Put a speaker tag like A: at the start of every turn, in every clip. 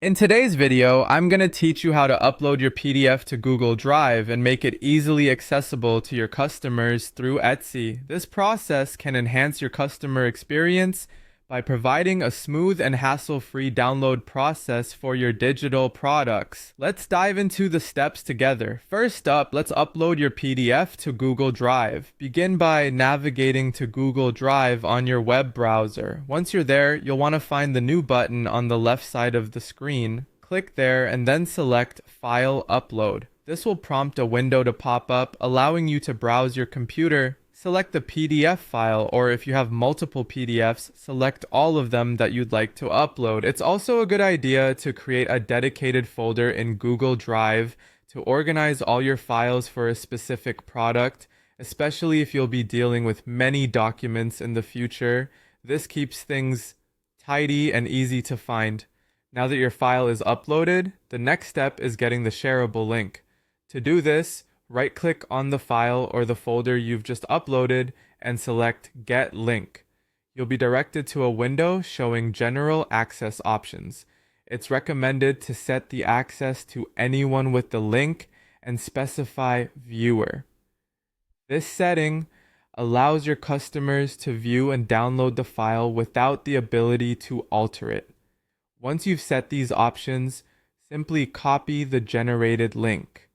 A: In today's video, I'm going to teach you how to upload your PDF to Google Drive and make it easily accessible to your customers through Etsy. This process can enhance your customer experience by providing a smooth and hassle-free download process for your digital products. Let's dive into the steps together. First up, let's upload your PDF to Google Drive. Begin by navigating to Google Drive on your web browser. Once you're there, you'll want to find the new button on the left side of the screen. Click there and then select File Upload. This will prompt a window to pop up, allowing you to browse your computer. Select the PDF file, or if you have multiple PDFs, select all of them that you'd like to upload. It's also a good idea to create a dedicated folder in Google Drive to organize all your files for a specific product, especially if you'll be dealing with many documents in the future. This keeps things tidy and easy to find. Now that your file is uploaded, the next step is getting the shareable link. To do this, right-click on the file or the folder you've just uploaded and select Get Link. You'll be directed to a window showing general access options. It's recommended to set the access to anyone with the link and specify Viewer. This setting allows your customers to view and download the file without the ability to alter it. Once you've set these options, simply copy the generated link.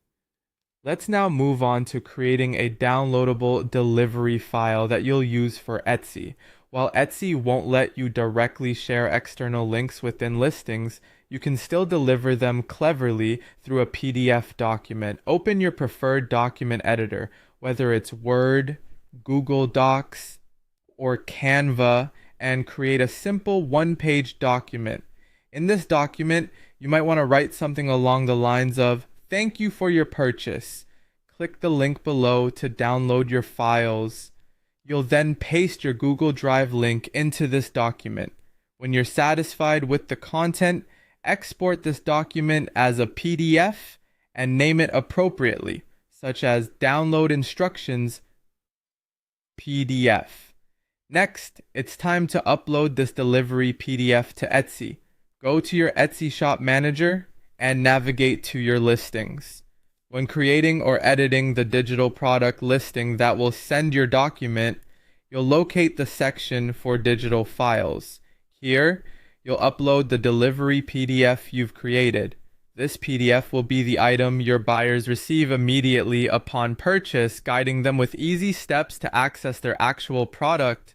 A: Let's now move on to creating a downloadable delivery file that you'll use for Etsy. While Etsy won't let you directly share external links within listings, you can still deliver them cleverly through a PDF document. Open your preferred document editor, whether it's Word, Google Docs, or Canva, and create a simple one-page document. In this document, you might want to write something along the lines of, "Thank you for your purchase." Click the link below to download your files. You'll then paste your Google Drive link into this document. When you're satisfied with the content, export this document as a PDF and name it appropriately, such as Download Instructions PDF. Next, it's time to upload this delivery PDF to Etsy. Go to your Etsy shop manager and navigate to your listings. When creating or editing the digital product listing that will send your document, you'll locate the section for digital files. Here, you'll upload the delivery PDF you've created. This PDF will be the item your buyers receive immediately upon purchase, guiding them with easy steps to access their actual product.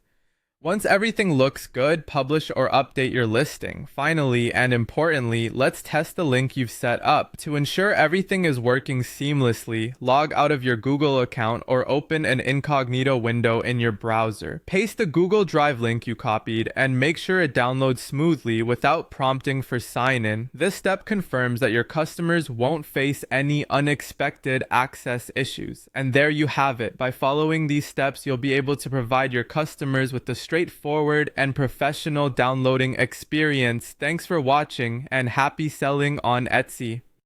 A: Once everything looks good, publish or update your listing. Finally, and importantly, let's test the link you've set up. To ensure everything is working seamlessly, log out of your Google account or open an incognito window in your browser. Paste the Google Drive link you copied and make sure it downloads smoothly without prompting for sign-in. This step confirms that your customers won't face any unexpected access issues. And there you have it. By following these steps, you'll be able to provide your customers with the straightforward and professional downloading experience. Thanks for watching and happy selling on Etsy.